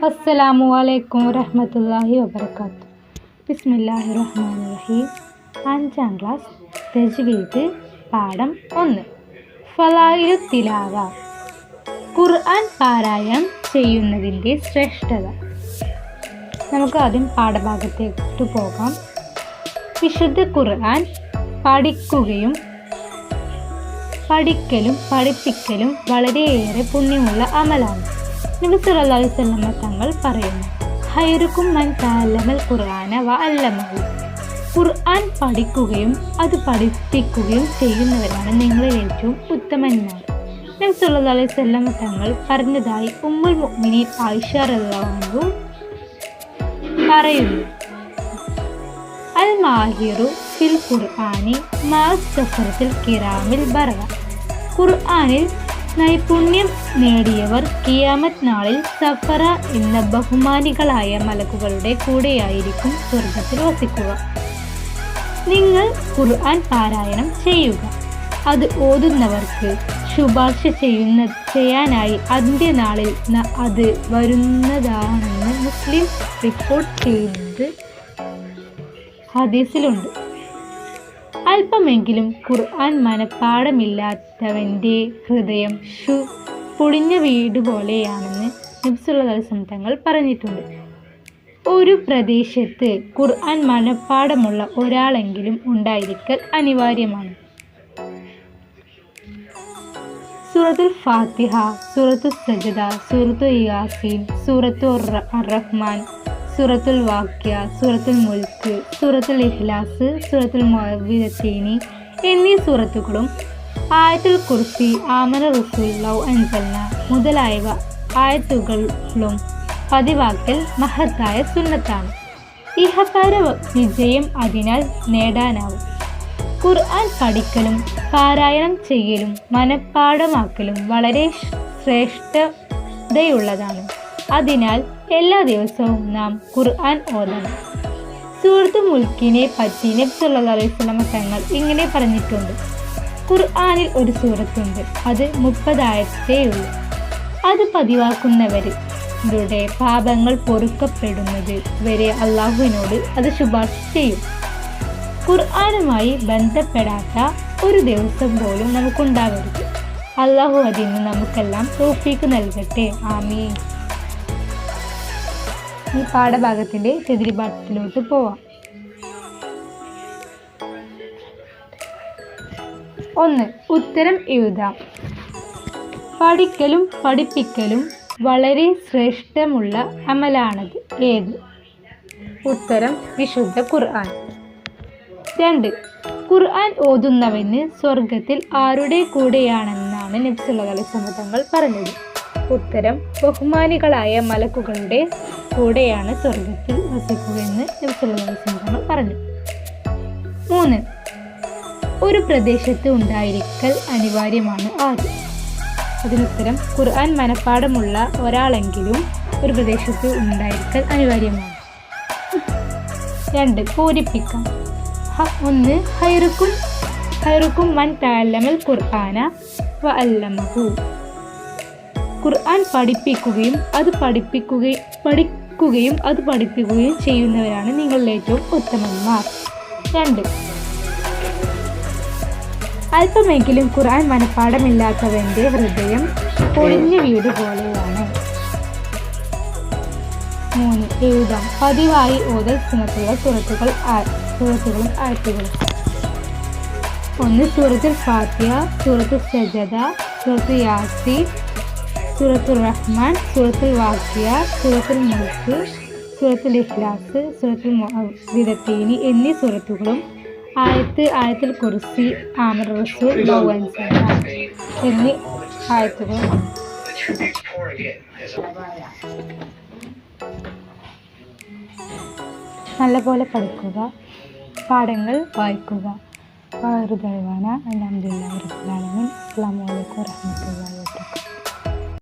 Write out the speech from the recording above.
അസ്സലാമു അലൈക്കും വറഹ്മത്തുള്ളാഹി വബറകാതുഹു. ബിസ്മില്ലാഹിർ റഹ്മാനിർ റഹീം. 5ാം ക്ലാസ് തജ്വീദ് പാഠം 1 ഫളായിലു തിലാവ. ഖുർആൻ പാരായണം ചെയ്യുന്നതിൻ്റെ ശ്രേഷ്ഠത. നമുക്ക് ആദ്യം പാഠഭാഗത്തേക്ക് പോകാം. വിശുദ്ധ ഖുർആൻ പഠിക്കലും പഠിപ്പിക്കലും വളരെയേറെ പുണ്യമുള്ള അമലാണ്. നബി സല്ലല്ലാഹു അലൈഹി വസല്ലം തങ്ങൾ പറയുന്നു, ഖൈറുക്കും മൻ തഅല്ലമൽ ഖുർആന വഅല്ലമഹു. ഖുർആൻ പഠിക്കുകയും അത് പഠിപ്പിക്കുകയും ചെയ്യുന്നവരാണ് നിങ്ങളിൽ ഏറ്റവും ഉത്തമന്മാർ. നബി സല്ലല്ലാഹു അലൈഹി വസല്ലം തങ്ങൾ പറഞ്ഞതായി ഉമ്മുൽ മുഅ്മിനീൻ ആയിഷ റളിയല്ലാഹു പറയുന്നു, അൽ മാഹിറു ഫിൽ ഖുർആനി മാ സഫറത്തിൽ കിറാമിൽ ബറ. ഖുർആനിൽ നൈപുണ്യം നേടിയവർ ഖിയാമത്ത് നാളിൽ സഫറ എന്ന ബഹുമാനികളായ മലക്കുകളുടെ കൂടെയായിരിക്കും സ്വർഗത്തിൽ വസിക്കുക. നിങ്ങൾ ഖുർആൻ പാരായണം ചെയ്യുക. അത് ഓതുന്നവർക്ക് ശുപാർശ ചെയ്യാനായി അന്ത്യനാളിൽ അത് വരുന്നതാണെന്ന് മുസ്ലിം റിപ്പോർട്ട് ചെയ്യുന്നത് ഹദീസിലുണ്ട്. അല്പമെങ്കിലും ഖുർആൻ മനഃപ്പാഠമില്ലാത്തവൻ്റെ ഹൃദയം പൊളിഞ്ഞ വീട് പോലെയാണെന്ന് നബി സല്ലല്ലാഹു അലൈഹി വസല്ലം തങ്ങൾ പറഞ്ഞിട്ടുണ്ട്. ഒരു പ്രദേശത്ത് ഖുർആൻ മനഃപ്പാഠമുള്ള ഒരാളെങ്കിലും ഉണ്ടായിരിക്കൽ അനിവാര്യമാണ്. സൂറത്തുൽ ഫാത്തിഹ, സൂറത്തുൽ സജദ, സൂറത്തുൽ യാസീൻ, സൂറത്തുൽ റഹ്മാൻ, സൂറത്തുൽ വാഖിയ, സൂറത്തുൽ മുൽക്ക്, സൂറത്തുൽ ഇഖ്ലാസ്, സൂറത്തുൽ മുഅവ്വിദത്തൈനി എന്നീ സൂറത്തുകളും ആയത്തുൽ കുർസി, ആമന റസൂൽ, ലൗ അൻസൽന മുതലായവ ആയത്തുകളും പതിവാക്കൽ മഹത്തായ സുന്നത്താണ്. ഇഹപര വിജയം അതിനാൽ നേടാനാവും. ഖുർആൻ പഠിക്കലും പാരായണം ചെയ്യലും മനഃപ്പാഠമാക്കലും വളരെ ശ്രേഷ്ഠതയുള്ളതാണ്. അതിനാൽ എല്ലാ ദിവസവും നാം ഖുർആൻ ഓതണം. സൂറത്തുൽ മുൽക്കിനെ പറ്റി നബി സല്ലല്ലാഹു അലൈഹി വസല്ലം തങ്ങൾ ഇങ്ങനെ പറഞ്ഞിട്ടുണ്ട്, ഖുർആനിൽ ഒരു സൂറത്തുണ്ട്, അത് 30 ആയത്തേയുള്ളൂ. അത് പതിവാക്കുന്നവരുടെ പാപങ്ങൾ പൊറുക്കപ്പെടുന്നത് വരെ അള്ളാഹുവിനോട് അത് ശുപാർശ ചെയ്യും. ഖുർആനുമായി ബന്ധപ്പെടാത്ത ഒരു ദിവസം പോലും നമുക്കുണ്ടാവരുത്. അള്ളാഹു അതിന് നമുക്കെല്ലാം തൗഫീഖ് നൽകട്ടെ. ആമീൻ. ഈ പാഠഭാഗത്തിൻ്റെ ചെതിരിപാഠത്തിലോട്ട് പോവാം. 1. ഉത്തരം എഴുതാം. പഠിക്കലും പഠിപ്പിക്കലും വളരെ ശ്രേഷ്ഠമുള്ള അമലാണത്. ഏത്? ഉത്തരം വിശുദ്ധ ഖുർആൻ. 2. ഖുർആൻ ഓതുന്നവന് സ്വർഗത്തിൽ ആരുടെ കൂടെയാണെന്നാണ് നബി സല്ലല്ലാഹു അലൈഹി വസല്ലം തങ്ങൾ പറഞ്ഞത്? ഉത്തരം ബഹുമാനികളായ മലക്കുകളുടെ കൂടെയാണ് സ്വർഗത്തിൽ വസിക്കുകയെന്ന് നബി സല്ലല്ലാഹു അലൈഹി വസല്ലം തങ്ങൾ പറഞ്ഞു. 3. ഒരു പ്രദേശത്ത് ഉണ്ടായിരിക്കൽ അനിവാര്യമാണ്. ആര്? അതിനുത്തരം ഖുർആൻ മനഃപ്പാഠമുള്ള ഒരാളെങ്കിലും ഒരു പ്രദേശത്ത് ഉണ്ടായിരിക്കൽ അനിവാര്യമാണ്. 2. പൂരിപ്പിക്കാം. 1. ഖൈറുക്കും മൻ തഅല്ലമൽ ഖുർആന വഅല്ലമഹു. ഖുർആൻ പഠിപ്പിക്കുകയും അത് പഠിപ്പിക്കുകയും ചെയ്യുന്നവരാണ് നിങ്ങളിൽ ഏറ്റവും ഉത്തമന്മാർ. 2. അല്പമെങ്കിലും ഖുർആൻ മനഃപ്പാഠമില്ലാത്തവൻ്റെ ഹൃദയം പൊളിഞ്ഞ വീട് പോലെയാണ്. 3. എഴുതാം. പതിവായി ഓതൽ സുന്നത്തുള്ള സൂറത്തുകളും ആയത്തുകളും. 1. സൂറത്തുൽ ഫാത്തിഹ, സൂറത്തുൽ സജദ, സൂറത്തുൽ യാസീൻ, സൂറത്തുൽ റഹ്മാൻ, സൂറത്തുൽ വാഖിയ, സൂറത്തുൽ മുൽക്ക്, സൂറത്തുൽ ഇഖ്ലാസ്, സൂറത്തുൽ മുഅവ്വിദത്തൈനി എന്നീ സൂറത്തുകളും ആയത്തുൽ കുർസി, ആമന റസൂൽ, ലൗ അൻസൽന എന്നീ ആയത്തുകളും. നല്ലപോലെ പഠിക്കുക, പാഠങ്ങൾ വായിക്കുക. അൽഹംദുലില്ലാഹി റബ്ബിൽ ആലമീൻ. അസ്സലാമു അലൈക്കും വറഹ്മത്തുള്ളാഹി വബറകാതുഹു.